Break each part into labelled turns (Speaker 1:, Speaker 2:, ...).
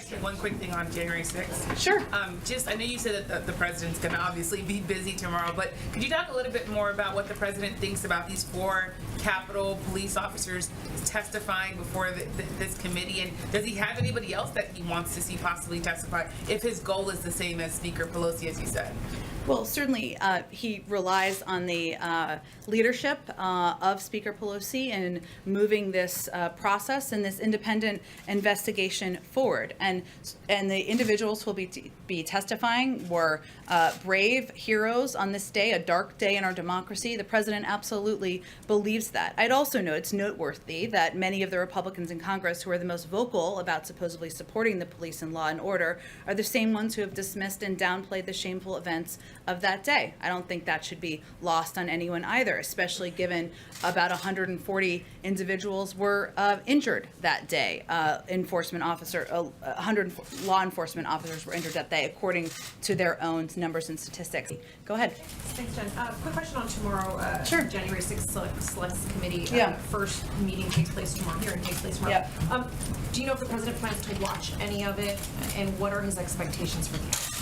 Speaker 1: ask you one quick thing on January 6th?
Speaker 2: Sure.
Speaker 1: I know you said that the president's going to obviously be busy tomorrow, but could you talk a little bit more about what the president thinks about these 4 Capitol police officers testifying before this committee? And does he have anybody else that he wants to see possibly testify if his goal is the same as Speaker Pelosi, as you said?
Speaker 2: Well, certainly he relies on the leadership of Speaker Pelosi in moving this process and this independent investigation forward. And the individuals who will be testifying were brave heroes on this day, a dark day in our democracy. The president absolutely believes that. I'd also note it's noteworthy that many of the Republicans in Congress who are the most vocal about supposedly supporting the police and law and order are the same ones who have dismissed and downplayed the shameful events of that day. I don't think that should be lost on anyone either, especially given about 140 individuals were injured that day. 100 law enforcement officers were injured that day, according to their own numbers and statistics. Go ahead.
Speaker 3: Thanks, Jen. Quick question on tomorrow.
Speaker 2: Sure.
Speaker 3: January 6th Select Committee.
Speaker 2: Yeah.
Speaker 3: First meeting takes place tomorrow. Hearing takes place tomorrow.
Speaker 2: Yep.
Speaker 3: Do you know if the president plans to watch any of it, and what are his expectations for the outcome?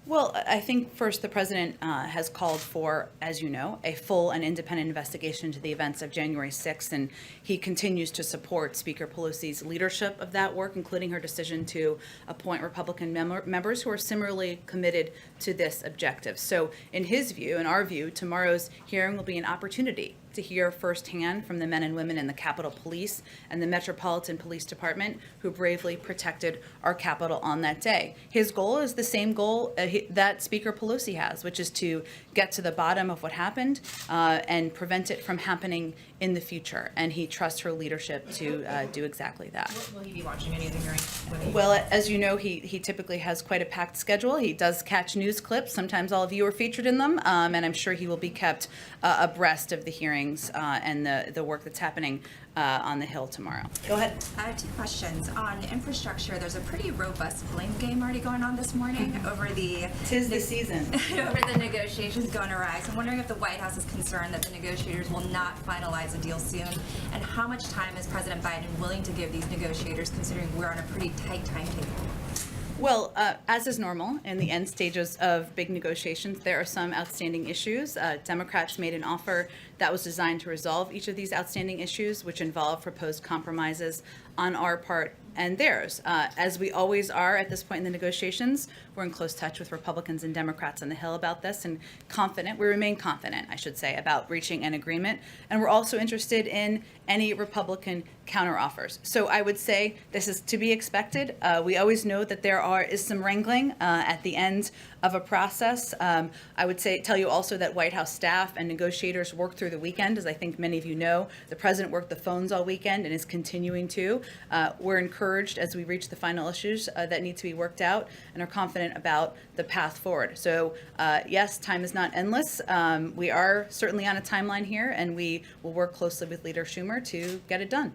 Speaker 2: Well, I think first the president has called for, as you know, a full and independent investigation into the events of January 6th, and he continues to support Speaker Pelosi's leadership of that work, including her decision to appoint Republican members who are similarly committed to this objective. So in his view, in our view, tomorrow's hearing will be an opportunity to hear firsthand from the men and women in the Capitol Police and the Metropolitan Police Department who bravely protected our Capitol on that day. His goal is the same goal that Speaker Pelosi has, which is to get to the bottom of what happened and prevent it from happening in the future. And he trusts her leadership to do exactly that.
Speaker 3: Will he be watching any of the hearings?
Speaker 2: Well, as you know, he typically has quite a packed schedule. He does catch news clips. Sometimes all of you are featured in them, and I'm sure he will be kept abreast of the hearings and the work that's happening on the Hill tomorrow. Go ahead.
Speaker 4: I have 2 questions. On infrastructure, there's a pretty robust blame game already going on this morning over the...
Speaker 2: 'Tis the season.
Speaker 4: over the negotiations going awry. So I'm wondering if the White House is concerned that the negotiators will not finalize a deal soon, and how much time is President Biden willing to give these negotiators, considering we're on a pretty tight timetable?
Speaker 2: Well, as is normal in the end stages of big negotiations, there are some outstanding issues. Democrats made an offer that was designed to resolve each of these outstanding issues, which involve proposed compromises on our part and theirs. As we always are at this point in the negotiations, we're in close touch with Republicans and Democrats on the Hill about this, and we remain confident, I should say, about reaching an agreement. And we're also interested in any Republican counteroffers. So I would say this is to be expected. We always know that there is some wrangling at the end of a process. I would tell you also that White House staff and negotiators worked through the weekend, as I think many of you know. The president worked the phones all weekend and is continuing to. We're encouraged as we reach the final issues that need to be worked out, and are confident about the path forward. So yes, time is not endless. We are certainly on a timeline here, and we will work closely with Leader Schumer to get it done.